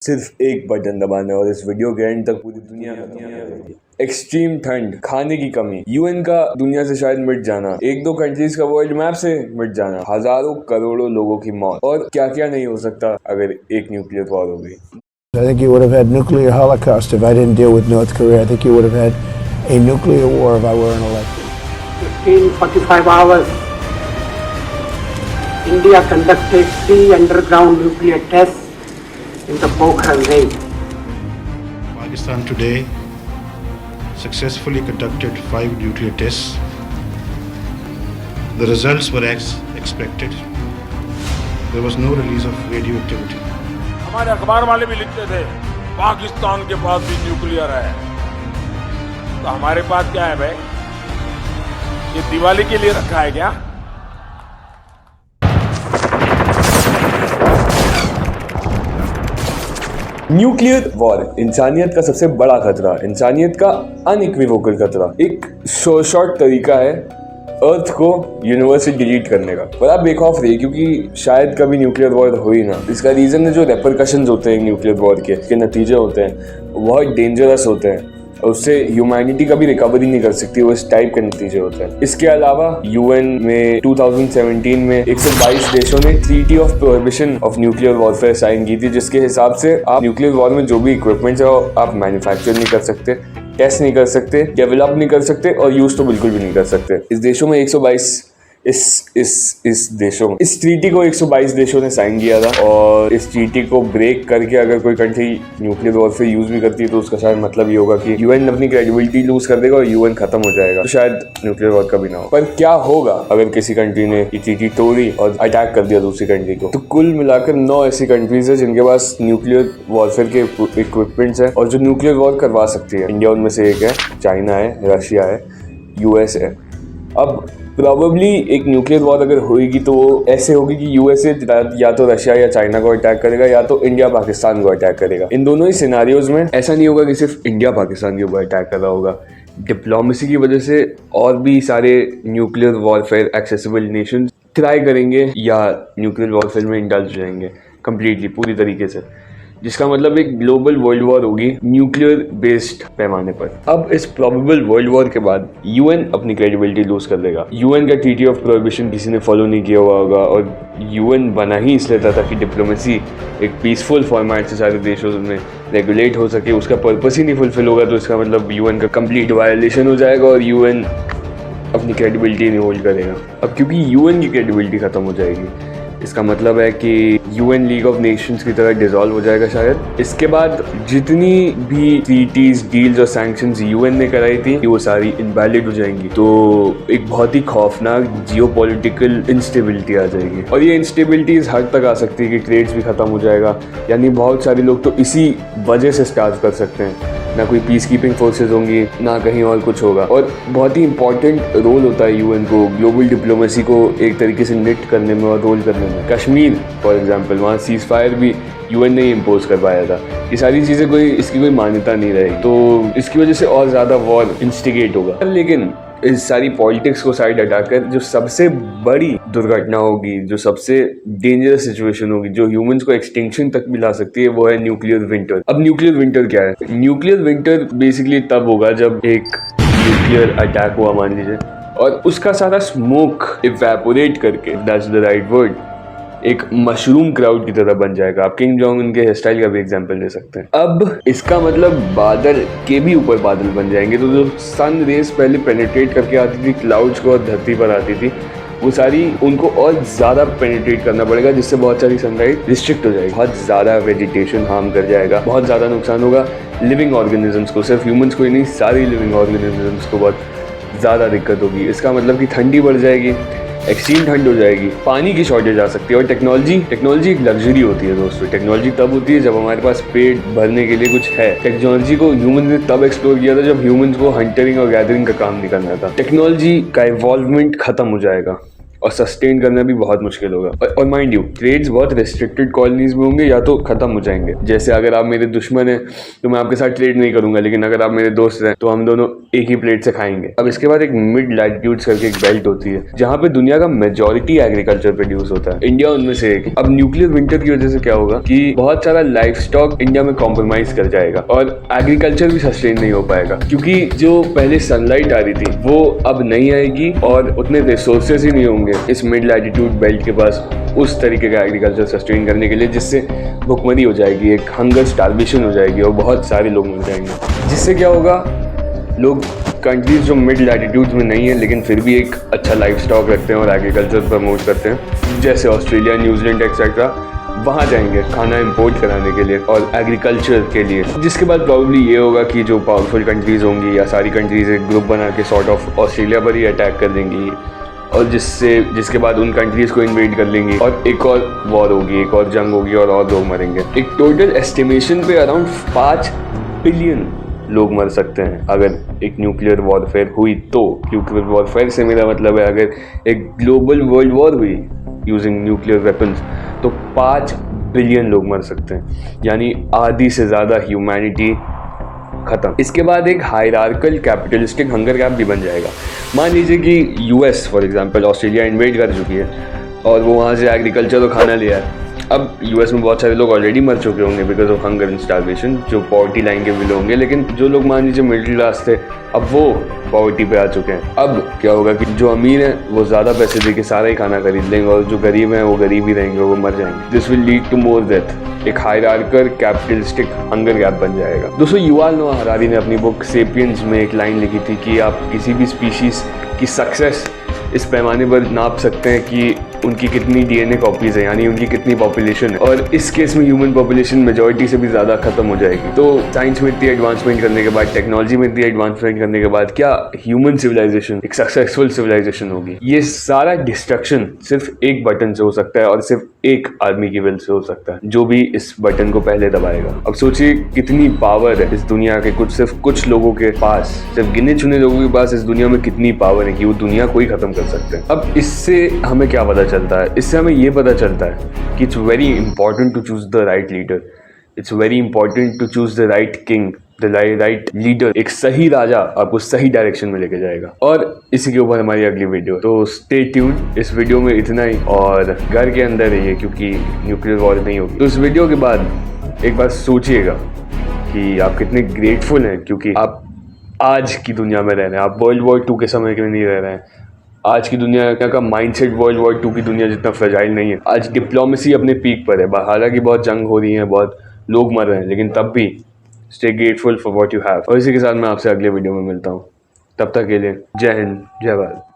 सिर्फ एक बटन दबाना और इस वीडियो के एंड तक पूरी दुनिया खत्म हो जाएगी। एक्सट्रीम ठंड, खाने की कमी, यूएन का दुनिया से शायद मिट जाना, एक दो कंट्रीज का वर्ल्ड मैप से मिट जाना, हजारों करोड़ों लोगों की मौत और क्या क्या नहीं हो सकता अगर एक न्यूक्लियर वॉर हो गई। I think you would have had nuclear holocaust if I didn't deal with North Korea. I think you would have had a nuclear war if I weren't elected. 15:45 hours, India conducted 3 underground nuclear tests in the Pokhran range. Pakistan today successfully conducted 5 nuclear tests. The results were as expected. There was no release of radioactivity. हमारे अखबार वाले भी लिखते थे पाकिस्तान के पास भी nuclear है, तो हमारे पास क्या है भाई? ये दिवाली के लिए रखा है क्या? न्यूक्लियर वॉर इंसानियत का सबसे बड़ा खतरा, इंसानियत का अनइक्विवोकल खतरा। एक शॉर्ट तरीका है अर्थ को यूनिवर्स से डिलीट करने का। पर आप बेखौफ रहिए क्योंकि शायद कभी न्यूक्लियर वॉर हो ही ना। इसका रीजन है जो रेपरकशंस होते हैं न्यूक्लियर वॉर के नतीजे होते हैं बहुत डेंजरस होते हैं और उससे ह्यूमैनिटी कभी रिकवरी नहीं कर सकती, वो इस टाइप के नतीजे होते हैं। इसके अलावा यूएन में 2017 में 122 देशों ने treaty of prohibition of nuclear warfare sign की थी, जिसके हिसाब से आप न्यूक्लियर वॉर में जो भी इक्विपमेंट्स है आप मैन्युफैक्चर नहीं कर सकते, टेस्ट नहीं कर सकते, डेवलप नहीं कर सकते और यूज तो बिल्कुल भी नहीं कर सकते। इस देशों में 122 इस देशों में इस ट्रीटी को 122 देशों ने साइन किया था और इस ट्रीटी को ब्रेक करके अगर कोई कंट्री न्यूक्लियर वॉरफेयर यूज भी करती है तो उसका शायद मतलब ये होगा कि यूएन अपनी क्रेडिबिलिटी लूज कर देगा और यूएन खत्म हो जाएगा, तो शायद न्यूक्लियर वॉर कभी ना हो। पर क्या होगा अगर किसी कंट्री ने ये ट्रीटी तोड़ी और अटैक कर दिया दूसरी कंट्री को? तो कुल मिलाकर 9 ऐसी कंट्रीज है जिनके पास न्यूक्लियर वॉरफेयर के इक्विपमेंट्स है और जो न्यूक्लियर वॉर करवा सकती है। इंडिया उनमें से एक है, चाइना है, रशिया है, यूएस है। अब प्रॉबेबली एक न्यूक्लियर वॉर अगर होगी तो वो ऐसे होगी कि यूएसए या तो रशिया या चाइना को अटैक करेगा या तो इंडिया पाकिस्तान को अटैक करेगा। इन दोनों ही सिनारियोज में ऐसा नहीं होगा कि सिर्फ इंडिया पाकिस्तान के ऊपर अटैक कर रहा होगा। डिप्लोमेसी की वजह से और भी सारे nuclear warfare accessible nation try करेंगे या न्यूक्लियर वॉरफेयर में इंडल्ज जाएंगे कम्प्लीटली पूरी तरीके से, जिसका मतलब एक ग्लोबल वर्ल्ड वॉर होगी न्यूक्लियर बेस्ड पैमाने पर। अब इस प्रोबेबल वर्ल्ड वॉर के बाद यूएन अपनी क्रेडिबिलिटी लूज कर देगा। यूएन का ट्रीटी ऑफ प्रोहिबिशन किसी ने फॉलो नहीं किया हुआ होगा और यूएन बना ही इसलिए था ताकि डिप्लोमेसी एक पीसफुल फॉर्मेट से सारे देशों में रेगुलेट हो सके। उसका पर्पस ही नहीं फुलफिल होगा तो इसका मतलब यूएन का कंप्लीट वायलेशन हो जाएगा और यूएन अपनी क्रेडिबिलिटी नहीं होल्ड करेगा। अब क्योंकि यूएन की क्रेडिबिलिटी खत्म हो जाएगी, इसका मतलब है कि यूएन लीग ऑफ नेशंस की तरह डिसॉल्व हो जाएगा शायद। इसके बाद जितनी भी ट्रीटीज, डील्स और सैंक्शंस यूएन ने कराई थी वो सारी इनवैलिड हो जाएंगी। तो एक बहुत ही खौफनाक जियोपॉलिटिकल इंस्टेबिलिटी आ जाएगी और ये इंस्टेबिलिटीज हद तक आ सकती है कि ट्रेड्स भी खत्म हो जाएगा। यानी बहुत सारे लोग तो इसी वजह से स्टार्व कर सकते हैं, ना कोई पीस कीपिंग फोर्सेज होंगी ना कहीं और कुछ होगा। और बहुत ही इंपॉर्टेंट रोल होता है यूएन को ग्लोबल डिप्लोमेसी को एक तरीके से निट करने में और रोल करने में। कश्मीर फॉर एग्जांपल, वहाँ सीज फायर भी यूएन ने ही इम्पोज करवाया था। ये सारी चीज़ें इसकी कोई मान्यता नहीं रहेगी, तो इसकी वजह से और ज़्यादा वॉर इंस्टिगेट होगा। लेकिन इस सारी पॉलिटिक्स को साइड हटाकर जो सबसे बड़ी दुर्घटना होगी, जो सबसे डेंजरस सिचुएशन होगी, जो ह्यूमंस को एक्सटिंक्शन तक भी ला सकती है, वो है न्यूक्लियर विंटर। अब न्यूक्लियर विंटर क्या है? न्यूक्लियर विंटर बेसिकली तब होगा जब एक न्यूक्लियर अटैक हुआ मान लीजिए और उसका सारा स्मोक इवेपोरेट करके, दैट्स द राइट वर्ड, एक मशरूम क्राउड की तरह बन जाएगा। आप किंग जोंग उनके हेयर स्टाइल का भी एग्जांपल ले सकते हैं। अब इसका मतलब बादल के भी ऊपर बादल बन जाएंगे, तो जो सन रेस पहले पेनिट्रेट करके आती थी क्लाउड्स को और धरती पर आती थी, वो सारी उनको और ज़्यादा पेनिट्रेट करना पड़ेगा, जिससे बहुत सारी सनलाइट रिस्ट्रिक्ट हो जाएगी, बहुत ज़्यादा वेजिटेशन हार्म कर जाएगा, बहुत ज़्यादा नुकसान होगा लिविंग ऑर्गेनिजम्स को। सिर्फ ह्यूमन्स को ही नहीं, सारी लिविंग ऑर्गेनिजम्स को बहुत ज़्यादा दिक्कत होगी। इसका मतलब कि ठंडी बढ़ जाएगी, एक्सट्रीम ठंड हो जाएगी, पानी की शॉर्टेज आ सकती है। और टेक्नोलॉजी एक लग्जरी होती है दोस्तों। टेक्नोलॉजी तब होती है जब हमारे पास पेट भरने के लिए कुछ है। टेक्नोलॉजी को ह्यूमन ने तब एक्सप्लोर किया था जब ह्यूमंस को हंटरिंग और गैदरिंग का काम नहीं करना था। टेक्नोलॉजी का इवॉल्वमेंट खत्म हो जाएगा और सस्टेन करना भी बहुत मुश्किल होगा। और माइंड यू, ट्रेड्स बहुत रेस्ट्रिक्टेड कॉलोनीज में होंगे या तो खत्म हो जाएंगे। जैसे अगर आप मेरे दुश्मन हैं तो मैं आपके साथ ट्रेड नहीं करूंगा, लेकिन अगर आप मेरे दोस्त हैं तो हम दोनों एक ही प्लेट से खाएंगे। अब इसके बाद एक मिड लैटिट्यूड्स करके एक बेल्ट होती है जहां पे दुनिया का मेजॉरिटी एग्रीकल्चर प्रोड्यूस होता है, इंडिया उनमें से एक। अब न्यूक्लियर विंटर की वजह से क्या होगा कि बहुत सारा लाइफ स्टॉक इंडिया में कॉम्प्रोमाइज कर जाएगा और एग्रीकल्चर भी सस्टेन नहीं हो पाएगा, क्योंकि जो पहले सनलाइट आ रही थी वो अब नहीं आएगी और उतने रिसोर्सेज ही नहीं होंगे इस मिड लैटिट्यूड बेल्ट के पास उस तरीके का एग्रीकल्चर सस्टेन करने के लिए, जिससे भुखमरी हो जाएगी, एक हंगर स्टार्वेशन हो जाएगी और बहुत सारे लोग मर जाएंगे। जिससे क्या होगा, लोग कंट्रीज जो मिड लैटिट्यूड्स में नहीं है लेकिन फिर भी एक अच्छा लाइफ स्टॉक रखते हैं और एग्रीकल्चर प्रमोट करते हैं, जैसे ऑस्ट्रेलिया, न्यूजीलैंड एक्सेट्रा, वहाँ जाएंगे खाना इंपोर्ट कराने के लिए और एग्रीकल्चर के लिए। जिसके बाद प्रॉब्ली ये होगा कि जो पावरफुल कंट्रीज होंगी या सारी कंट्रीज एक ग्रुप बना के सॉर्ट ऑफ ऑस्ट्रेलिया पर ही अटैक कर देंगी और जिसके बाद उन कंट्रीज को इन्वेड कर लेंगी और एक और वॉर होगी, एक और जंग होगी और लोग मरेंगे। एक टोटल एस्टिमेशन पे अराउंड 5 बिलियन लोग मर सकते हैं अगर एक न्यूक्लियर वॉरफेयर हुई तो। न्यूक्लियर वॉरफेयर से मेरा मतलब है अगर एक ग्लोबल वर्ल्ड वॉर हुई यूजिंग न्यूक्लियर वेपन्स तो 5 बिलियन लोग मर सकते हैं, यानी आधी से ज़्यादा ह्यूमैनिटी खत्म। इसके बाद एक हायरार्कल कैपिटलिस्टिक हंगर गैप भी बन जाएगा। मान लीजिए कि US for example Australia invade कर चुकी है और वो वहाँ से एग्रीकल्चर तो खाना लिया है। अब यूएस में बहुत सारे लोग ऑलरेडी मर चुके होंगे because of hunger and starvation, जो पॉवर्टी लाइन के बिलो होंगे, लेकिन जो लोग मान लीजिए मिडिल क्लास थे अब वो पॉवर्टी पे आ चुके हैं। अब क्या होगा कि जो अमीर हैं वो ज़्यादा पैसे दे के सारा ही खाना खरीद लेंगे और जो गरीब हैं वो गरीब ही रहेंगे, वो मर जाएंगे। This will lead to more death. एक हायरार्कल कैपिटलिस्टिक हंगर गैप बन जाएगा। दोस्तों, युवाल नोआ हरारी ने अपनी बुक सेपियंस में एक लाइन लिखी थी कि आप किसी भी स्पीशीज़ की सक्सेस इस पैमाने पर नाप सकते हैं कि उनकी कितनी डीएनए कॉपीज है, यानी उनकी कितनी पॉपुलेशन है, और इस केस में ह्यूमन पॉपुलेशन मेजॉरिटी से भी ज़्यादा खत्म हो जाएगी। तो साइंस में इतनी एडवांसमेंट करने के बाद, टेक्नोलॉजी में इतनी एडवांसमेंट करने के बाद क्या ह्यूमन सिविलाइजेशन एक सक्सेसफुल सिविलाइजेशन होगी? ये सारा डिस्ट्रक्शन सिर्फ एक बटन से हो सकता है और सिर्फ एक आदमी की विल से हो सकता है, जो भी इस बटन को पहले दबाएगा। अब सोचिए कितनी पावर है इस दुनिया के सिर्फ कुछ लोगों के पास, सिर्फ गिने चुने लोगों के पास इस दुनिया में कितनी पावर है कि वो दुनिया को ही खत्म कर सकते हैं। अब इससे हमें क्या पता चलता है? इससे हमें ये पता चलता है कि it's very important to choose the right leader, it's very important to choose the right king, the right leader. एक सही राजा आपको सही डायरेक्शन में लेके जाएगा। और इसी के ऊपर हमारी अगली वीडियो, तो स्टे ट्यून्ड। इस वीडियो में इतना ही, और घर के अंदर रहिए क्योंकि न्यूक्लियर वॉर नहीं होगी। तो इस वीडियो के बाद एक बार सोचिएगा कि आप कितने ग्रेटफुल हैं क्योंकि आप आज की दुनिया में रह रहे हैं। आप वर्ल्ड वॉर 2 के समय में नहीं रह रहे हैं। आज की दुनिया का माइंडसेट वर्ल्ड वॉर 2 की दुनिया जितना फ्रेजाइल नहीं है। आज डिप्लोमेसी अपने पीक पर है। हालांकि बहुत जंग हो रही है, बहुत लोग मर रहे हैं, लेकिन तब भी stay grateful for what you have. और इसी के साथ मैं आपसे अगले वीडियो में मिलता हूँ। तब तक के लिए जय हिंद, जय भारत।